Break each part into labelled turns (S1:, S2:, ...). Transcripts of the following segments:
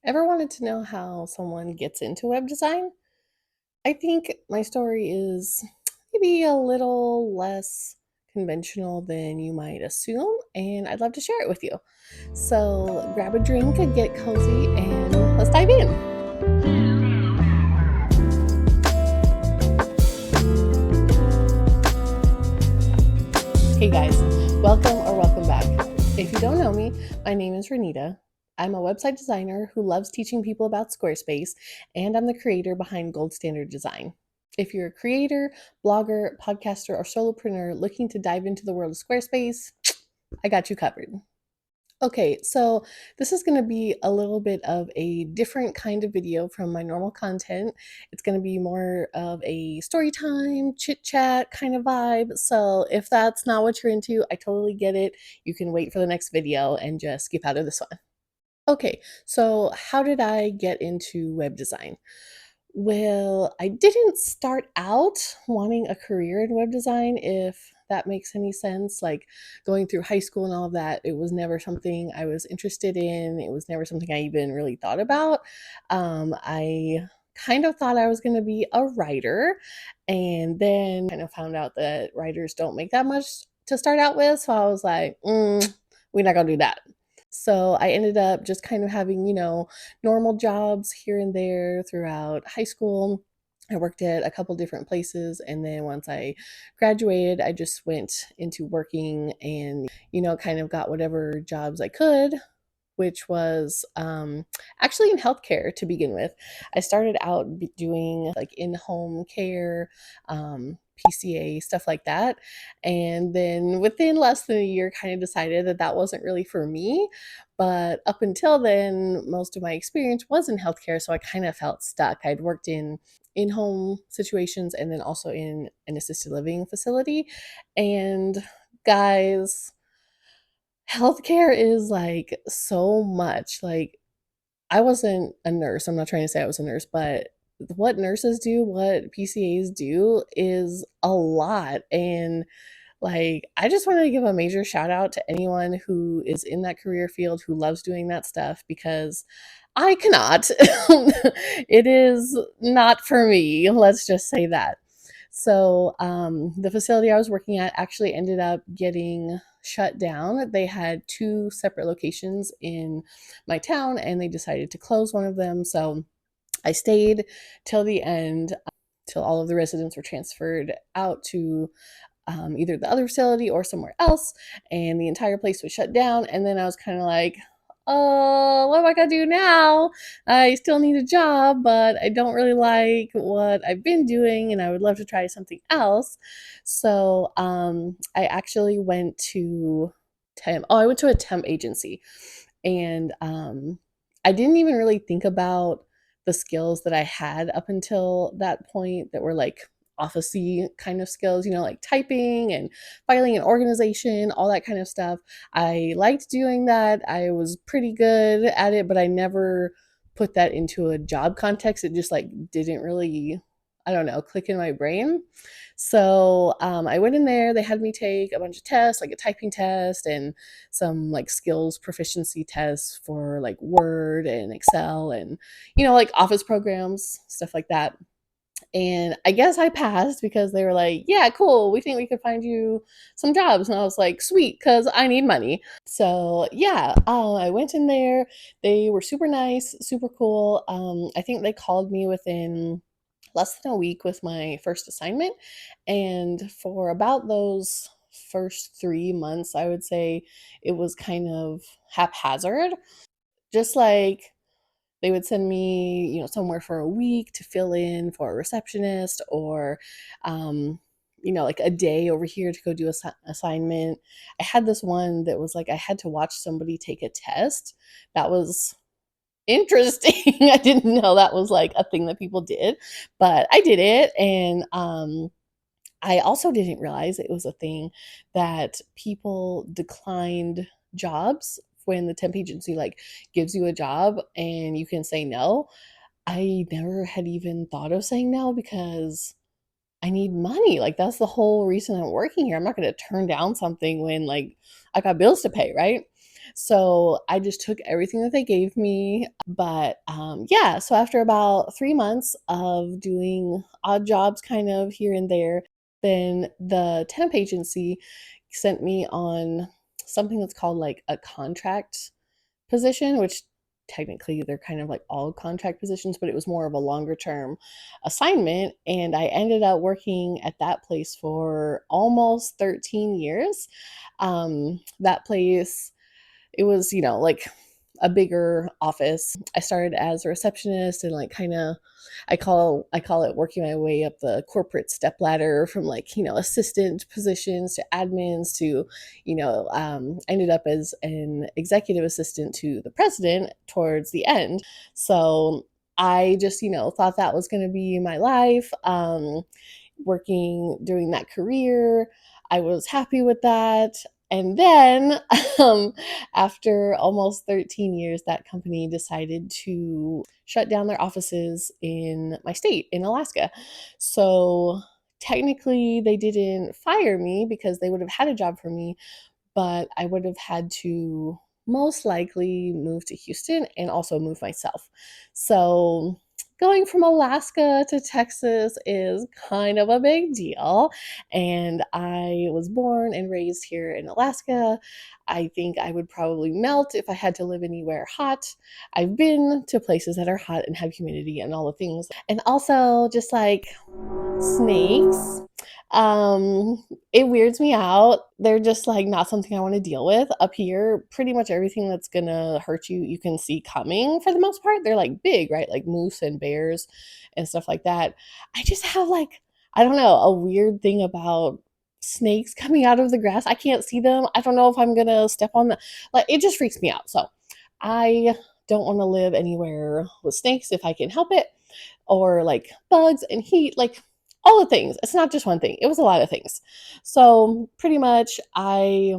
S1: Ever wanted to know how someone gets into web design? I think my story is maybe a little less conventional than you might assume, and I'd love to share it with you. So grab a drink and get cozy, and let's dive in. Hey guys, welcome back. If you don't know me, my name is Renita. I'm a website designer who loves teaching people about Squarespace, and I'm the creator behind Gold Standard Design. If you're a creator, blogger, podcaster, or solopreneur looking to dive into the world of Squarespace, I got you covered. Okay, so this is going to be a little bit of a different kind of video from my normal content. It's going to be more of a story time, chit chat kind of vibe. So if that's not what you're into, I totally get it. You can wait for the next video and just skip out of this one. Okay, so how did I get into web design? Well, I didn't start out wanting a career in web design, if that makes any sense. Like going through high school and all of that, it was never something I was interested in. It was never something I even really thought about. I kind of thought I was going to be a writer, and then kind of found out that writers don't make that much to start out with. So I was like, we're not going to do that. So I ended up just kind of having, normal jobs here and there throughout high school. I worked at a couple different places, and then once I graduated, I just went into working and, kind of got whatever jobs I could, which was actually in healthcare to begin with. I started out doing like in home care, PCA, stuff like that. And then within less than a year, kind of decided that that wasn't really for me. But up until then, most of my experience was in healthcare. So I kind of felt stuck. I'd worked in home situations and then also in an assisted living facility. And guys, healthcare is like so much. Like, I wasn't a nurse. I'm not trying to say I was a nurse, but what nurses do, what PCAs do is a lot. And like, I just want to give a major shout out to anyone who is in that career field who loves doing that stuff, because I cannot. It is not for me. Let's just say that. So, the facility I was working at actually ended up getting shut down. They had two separate locations in my town, and they decided to close one of them. So, I stayed till the end, till all of the residents were transferred out to either the other facility or somewhere else, and the entire place was shut down. And then I was kind of like, oh, what am I gonna do now? I still need a job, but I don't really like what I've been doing, and I would love to try something else. So I actually went to I went to a temp agency, and I didn't even really think about the skills that I had up until that point that were like officey kind of skills, like typing and filing and organization, all that kind of stuff. I liked doing that. I was pretty good at it, but I never put that into a job context. It just like didn't really, I don't know, click in my brain. So I went in there. They had me take a bunch of tests, like a typing test and some like skills proficiency tests for like Word and Excel and, like office programs, stuff like that. And I guess I passed because they were like, yeah, cool. We think we could find you some jobs. And I was like, sweet, because I need money. So yeah, I went in there. They were super nice, super cool. I think they called me within less than a week with my first assignment. And for about those first 3 months, I would say it was kind of haphazard. Just like they would send me, somewhere for a week to fill in for a receptionist, or, like a day over here to go do a assignment. I had this one that was like I had to watch somebody take a test. That was interesting. I didn't know that was like a thing that people did, but I did it. And I also didn't realize it was a thing that people declined jobs when the temp agency like gives you a job and you can say no. I never had even thought of saying no because I need money. Like that's the whole reason I'm working here. I'm not going to turn down something when like I got bills to pay, right? So I just took everything that they gave me. But yeah, so after about 3 months of doing odd jobs kind of here and there, then the temp agency sent me on something that's called like a contract position, which technically they're kind of like all contract positions, but it was more of a longer term assignment. And I ended up working at that place for almost 13 years. That place, it was, like a bigger office. I started as a receptionist and like kind of I call it working my way up the corporate step ladder from like, assistant positions to admins to, ended up as an executive assistant to the president towards the end. So I just, thought that was going to be my life. Doing that career. I was happy with that. And then, um, after almost 13 years, that company decided to shut down their offices in my state, in Alaska. So technically, they didn't fire me because they would have had a job for me, but I would have had to most likely move to Houston and also move myself. So going from Alaska to Texas is kind of a big deal. And I was born and raised here in Alaska. I think I would probably melt if I had to live anywhere hot. I've been to places that are hot and have humidity and all the things. And also just like snakes. It weirds me out. They're just like not something I want to deal with. Up here, pretty much everything that's gonna hurt you, you can see coming for the most part. They're like big, right? Like moose and bears and stuff like that. I just have like, I don't know, a weird thing about snakes coming out of the grass. I can't see them. I don't know if I'm gonna step on the, like, it just freaks me out. So I don't want to live anywhere with snakes if I can help it, or like bugs and heat, like all the things. It's not just one thing, it was a lot of things. So, pretty much, I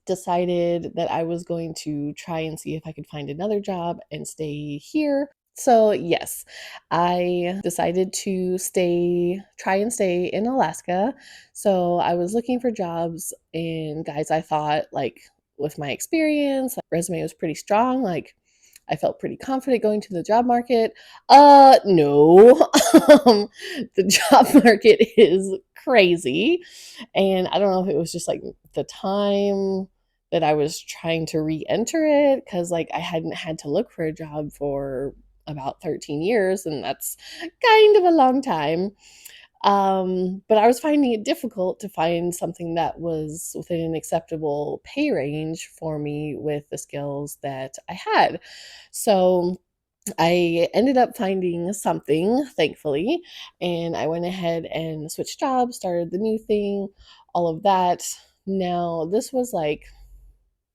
S1: decided that I was going to try and see if I could find another job and stay here. So, yes, I decided to try and stay in Alaska. So, I was looking for jobs, and guys, I thought like with my experience, like, resume was pretty strong. Like, I felt pretty confident going to the job market. No. The job market is crazy. And I don't know if it was just like the time that I was trying to re-enter it, because like I hadn't had to look for a job for about 13 years, and that's kind of a long time. But I was finding it difficult to find something that was within an acceptable pay range for me with the skills that I had. So I ended up finding something, thankfully, and I went ahead and switched jobs, started the new thing, all of that. Now, this was like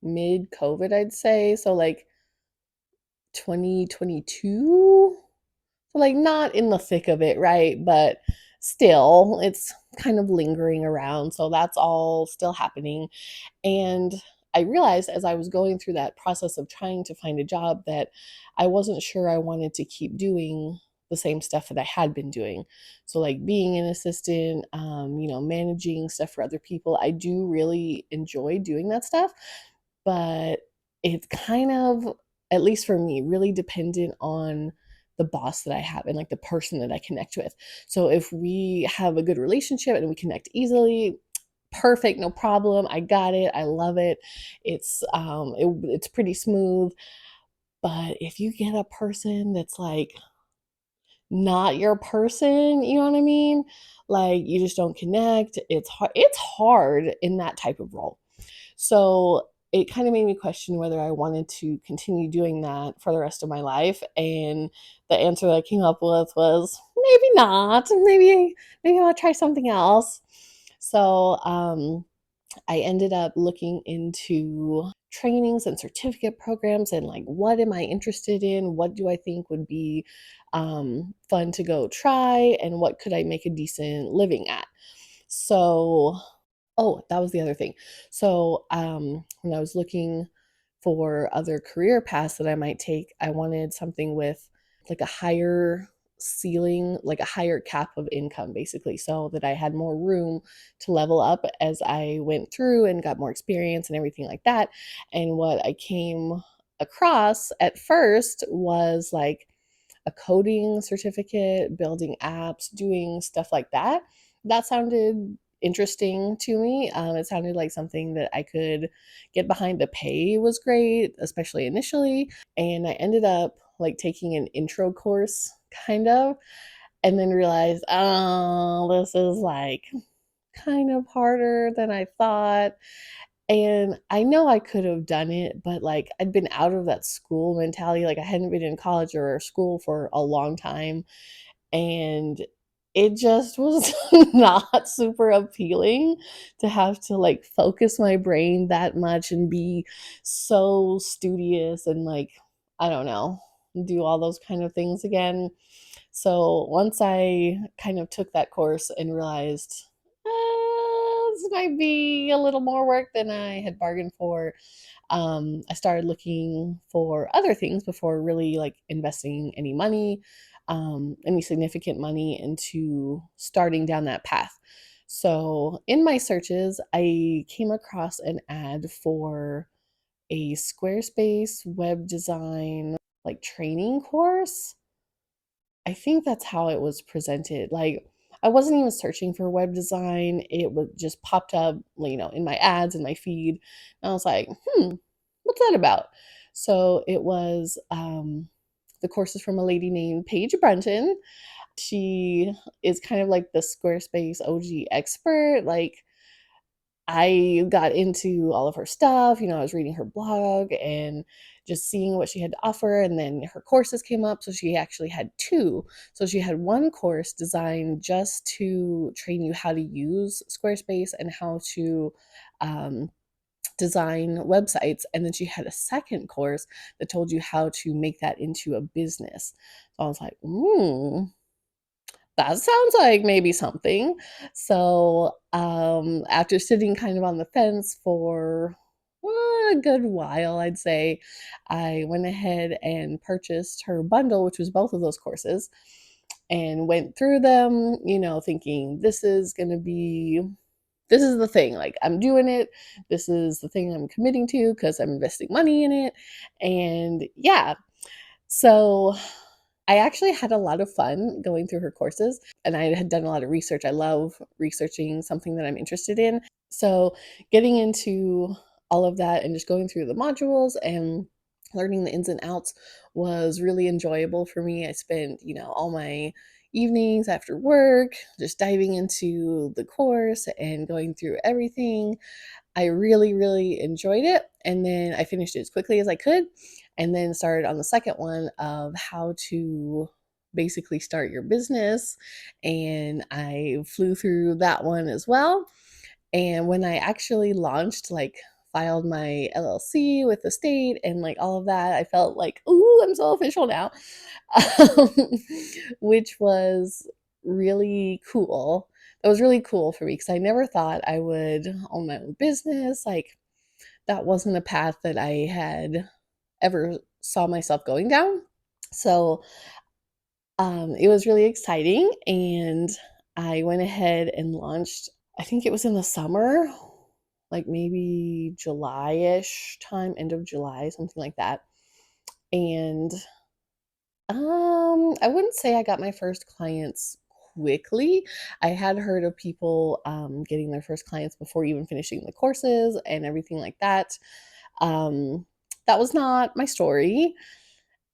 S1: mid COVID, I'd say. So, like 2022. So, like, not in the thick of it, right? But still, it's kind of lingering around. So, that's all still happening. And I realized as I was going through that process of trying to find a job that I wasn't sure I wanted to keep doing the same stuff that I had been doing. So, like being an assistant, managing stuff for other people, I do really enjoy doing that stuff. But it's kind of, at least for me, really dependent on the boss that I have and like the person that I connect with. So if we have a good relationship and we connect easily, perfect, no problem. I got it. I love it. It's pretty smooth. But if you get a person that's like not your person, you know what I mean? Like you just don't connect. It's hard in that type of role. So it kind of made me question whether I wanted to continue doing that for the rest of my life. And the answer that I came up with was maybe not. Maybe I'll try something else. So I ended up looking into trainings and certificate programs and like what am I interested in? What do I think would be fun to go try? And what could I make a decent living at? So, oh, that was the other thing. So, when I was looking for other career paths that I might take, I wanted something with like a higher ceiling, like a higher cap of income, basically, so that I had more room to level up as I went through and got more experience and everything like that. And what I came across at first was like a coding certificate, building apps, doing stuff like that. That sounded interesting to me. It sounded like something that I could get behind. The pay was great, especially initially. And I ended up like taking an intro course, kind of, and then realized, oh, this is like kind of harder than I thought. And I know I could have done it, but like I'd been out of that school mentality. Like I hadn't been in college or school for a long time. And it just was not super appealing to have to like focus my brain that much and be so studious and like, I don't know, do all those kind of things again. So once I kind of took that course and realized, this might be a little more work than I had bargained for, I started looking for other things before really like investing any money, any significant money into starting down that path. So in my searches, I came across an ad for a Squarespace web design like training course. I think that's how it was presented. Like, I wasn't even searching for web design. It would just popped up, in my ads and my feed. And I was like, what's that about? So it was the courses from a lady named Paige Brunton. She is kind of like the Squarespace OG expert. Like, I got into all of her stuff. I was reading her blog and just seeing what she had to offer. And then her courses came up. So she actually had two. So she had one course designed just to train you how to use Squarespace and how to um, design websites. And then she had a second course that told you how to make that into a business. So I was like, that sounds like maybe something. So, after sitting kind of on the fence for a good while, I'd say, I went ahead and purchased her bundle, which was both of those courses, and went through them, thinking this is the thing. Like, I'm doing it. This is the thing I'm committing to because I'm investing money in it. And yeah, so I actually had a lot of fun going through her courses, and I had done a lot of research. I love researching something that I'm interested in. So, getting into all of that and just going through the modules and learning the ins and outs was really enjoyable for me. I spent, all my evenings after work just diving into the course and going through everything. I really, really enjoyed it. And then I finished it as quickly as I could, and then started on the second one of how to basically start your business. And I flew through that one as well. And when I actually launched, like, filed my LLC with the state and like all of that, I felt like, ooh, I'm so official now, um, which was really cool. That was really cool for me because I never thought I would own my own business. Like, that wasn't a path that I had ever saw myself going down. So it was really exciting, and I went ahead and launched. I think it was in the summer, like maybe July-ish time, end of July, something like that. And I wouldn't say I got my first clients quickly. I had heard of people getting their first clients before even finishing the courses and everything like that. Um, that was not my story.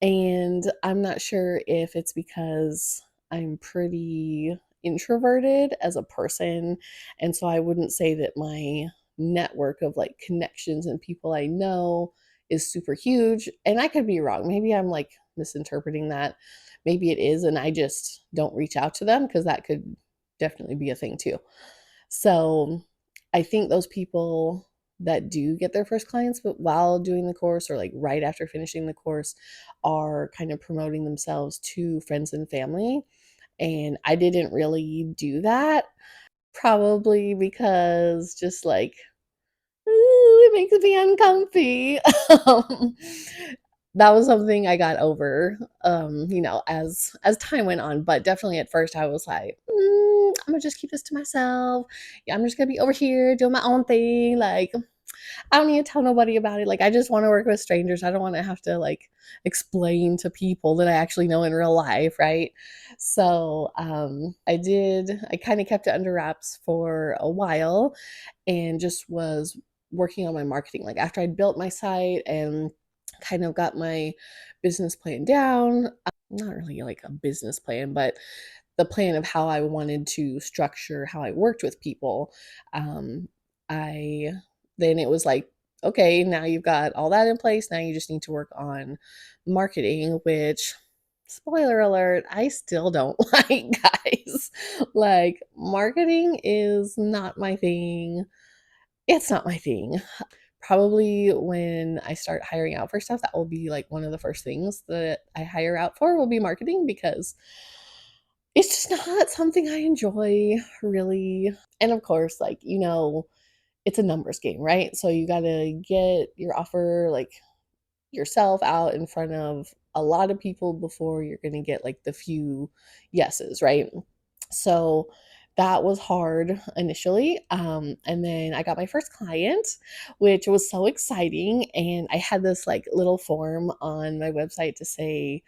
S1: And I'm not sure if it's because I'm pretty introverted as a person. And so I wouldn't say that my network of like connections and people I know is super huge. And I could be wrong. Maybe I'm like misinterpreting that. Maybe it is. And I just don't reach out to them because that could definitely be a thing too. So I think those people that do get their first clients, but while doing the course or like right after finishing the course, are kind of promoting themselves to friends and family. And I didn't really do that, probably because just like, ooh, it makes me uncomfy. um, that was something I got over, as time went on. But definitely at first, I was like, I'm gonna just keep this to myself. Yeah, I'm just gonna be over here doing my own thing. Like, I don't need to tell nobody about it. Like, I just want to work with strangers. I don't want to have to like explain to people that I actually know in real life, right? So I kind of kept it under wraps for a while and just was working on my marketing. Like after I'd built my site and kind of got my business plan down, not really like a business plan, but the plan of how I wanted to structure how I worked with people. Um, I then it was like, okay, now you've got all that in place. Now you just need to work on marketing, which spoiler alert, I still don't like, guys. Like marketing is not my thing. It's not my thing. Probably when I start hiring out for stuff, that will be like one of the first things that I hire out for will be marketing because it's just not something I enjoy really. And of course, like, it's a numbers game, right? So you got to get your offer, like yourself out in front of a lot of people before you're going to get like the few yeses, right? So that was hard initially. And then I got my first client, which was so exciting. And I had this like little form on my website to say,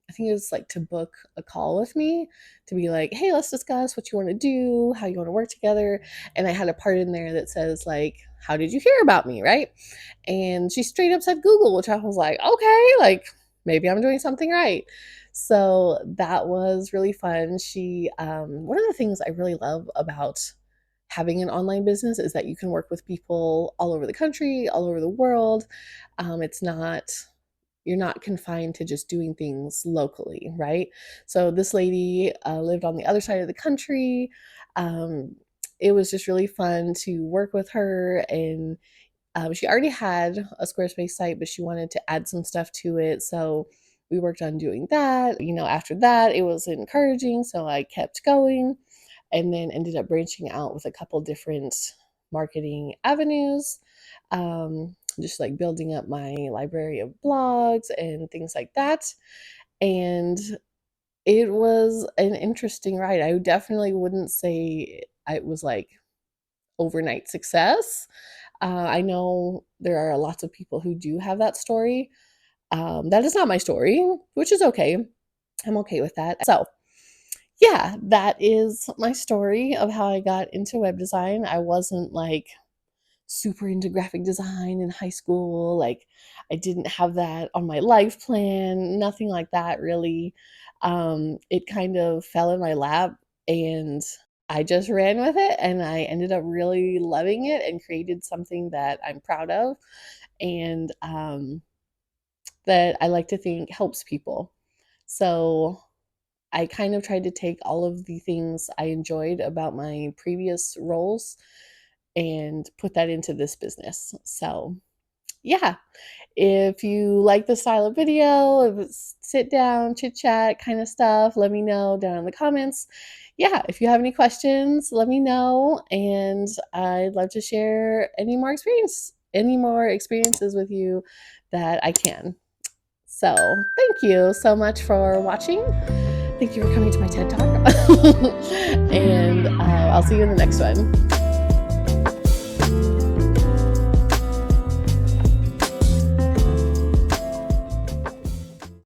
S1: I think it was like to book a call with me to be like, hey, let's discuss what you want to do, how you want to work together. And I had a part in there that says, like, how did you hear about me? Right. And she straight up said Google, which I was like, okay, like maybe I'm doing something right. So that was really fun. One of the things I really love about having an online business is that you can work with people all over the country, all over the world. It's not, you're not confined to just doing things locally, right? So this lady lived on the other side of the country. Um, it was just really fun to work with her, and she already had a Squarespace site, but she wanted to add some stuff to it. So we worked on doing that. After that, it was encouraging. So I kept going and then ended up branching out with a couple different marketing avenues. Just like building up my library of blogs and things like that. And it was an interesting ride. I definitely wouldn't say it was like overnight success. I know there are lots of people who do have that story. That is not my story, which is okay. I'm okay with that. So, yeah, that is my story of how I got into web design. I wasn't like super into graphic design in high school. Like, I didn't have that on my life plan, nothing like that really. It kind of fell in my lap and I just ran with it and I ended up really loving it and created something that I'm proud of and that I like to think helps people. So I kind of tried to take all of the things I enjoyed about my previous roles and put that into this business. So, yeah, if you like the style of video, if it's sit down, chit chat kind of stuff, let me know down in the comments. Yeah, if you have any questions, let me know. And I'd love to share any more experiences with you that I can. So, thank you so much for watching. Thank you for coming to my TED Talk. And I'll see you in the next one.